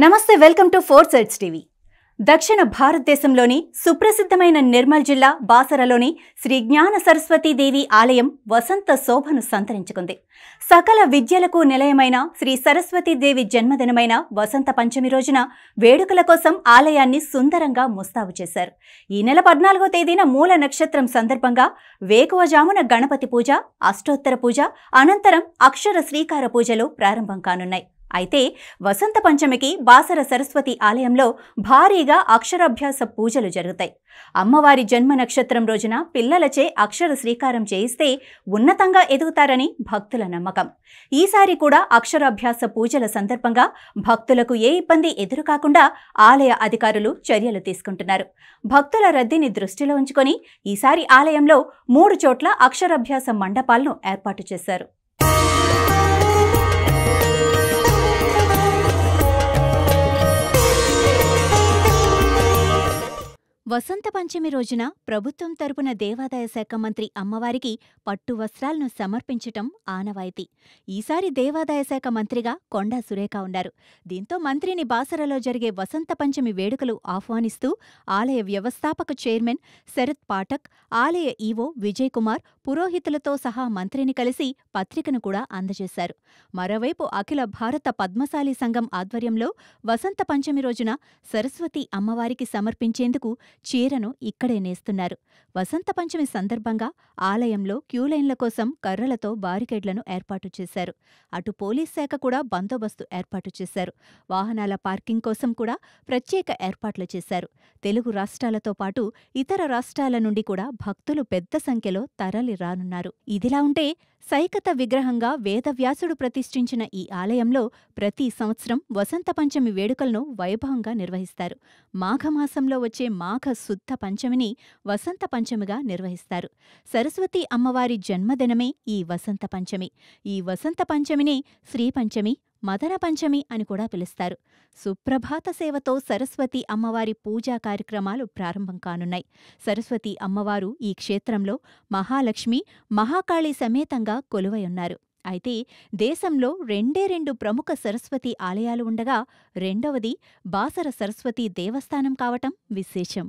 నమస్తే, welcome to 4 sides TV. దక్షిణ భారతదేశంలోని సుప్రసిద్ధమైన నిర్మల్ జిల్లా బాసరలోని శ్రీ జ్ఞాన సరస్వతీదేవి ఆలయం వసంత శోభను సంతరించుకుంది. సకల విద్యలకు నిలయమైన శ్రీ సరస్వతీదేవి జన్మదినమైన వసంత పంచమి రోజున వేడుకల కోసం ఆలయాన్ని సుందరంగా ముస్తాబు చేశారు. ఈ నెల 14వ తేదీన మూల నక్షత్రం సందర్భంగా వేకువజామున గణపతి పూజ, అష్టోత్తర పూజ, అనంతరం అక్షర శ్రీకార పూజలు ప్రారంభం కానున్నాయి. అయితే వసంత పంచమికి బాసర సరస్వతి ఆలయంలో భారీగా అక్షరాభ్యాస పూజలు జరుగుతాయి. అమ్మవారి జన్మ నక్షత్రం రోజున పిల్లలచే అక్షర శ్రీకారం చేయిస్తే ఉన్నతంగా ఎదుగుతారని భక్తుల నమ్మకం. ఈసారి కూడా అక్షరాభ్యాస పూజల సందర్భంగా భక్తులకు ఏ ఇబ్బంది ఎదురుకాకుండా ఆలయ అధికారులు చర్యలు తీసుకుంటున్నారు. భక్తుల రద్దీని దృష్టిలో ఉంచుకొని ఈసారి ఆలయంలో 3 చోట్ల అక్షరాభ్యాస మండపాలను ఏర్పాటు చేశారు. వసంత పంచమి రోజున ప్రభుత్వం తరపున దేవాదాయ శాఖ మంత్రి అమ్మవారికి పట్టు వస్త్రాలను సమర్పించటం ఆనవాయితీ. ఈసారి దేవాదాయ శాఖ మంత్రిగా కొండా సురేఖ ఉన్నారు. దీంతో మంత్రిని బాసరలో జరిగే వసంత పంచమి వేడుకలు ఆహ్వానిస్తూ ఆలయ వ్యవస్థాపక చైర్మన్ శరత్ పాఠక్, ఆలయ ఈవో విజయ్ కుమార్ పురోహితులతో సహా మంత్రిని కలిసి పత్రికను కూడా అందజేశారు. మరోవైపు అఖిల భారత పద్మశాలి సంఘం ఆధ్వర్యంలో వసంత పంచమి రోజున సరస్వతి అమ్మవారికి సమర్పించేందుకు చీరను ఇక్కడే నేస్తున్నారు. వసంత పంచమి సందర్భంగా ఆలయంలో క్యూలైన్ల కోసం కర్రలతో బారికేడ్లను ఏర్పాటు చేశారు. అటు పోలీస్ శాఖ కూడా బందోబస్తు ఏర్పాటు చేశారు. వాహనాల పార్కింగ్ కోసం కూడా ప్రత్యేక ఏర్పాట్లు చేశారు. తెలుగు రాష్ట్రాలతో పాటు ఇతర రాష్ట్రాల నుండి కూడా భక్తులు పెద్ద సంఖ్యలో తరలి రానున్నారు. ఇదిలా ఉంటే సైకత విగ్రహంగా వేదవ్యాసుడు ప్రతిష్ఠించిన ఈ ఆలయంలో ప్రతి సంవత్సరం వసంత పంచమి వేడుకలను వైభవంగా నిర్వహిస్తారు. మాఘమాసంలో వచ్చే మాఘ శుద్ధ పంచమిని వసంత పంచమిగా నిర్వహిస్తారు. సరస్వతి అమ్మవారి జన్మదినమే ఈ వసంత పంచమి. ఈ వసంత పంచమిని శ్రీపంచమి, మదన పంచమి అని కూడా పిలుస్తారు. సుప్రభాత సేవతో సరస్వతి అమ్మవారి పూజా కార్యక్రమాలు ప్రారంభం కానున్నాయి. సరస్వతి అమ్మవారు ఈ క్షేత్రంలో మహాలక్ష్మి, మహాకాళి సమేతంగా కొలువై ఉన్నారు. అయితే దేశంలో 2 ప్రముఖ సరస్వతి ఆలయాలు ఉండగా రెండవది బాసర సరస్వతి దేవస్థానం కావటం విశేషం.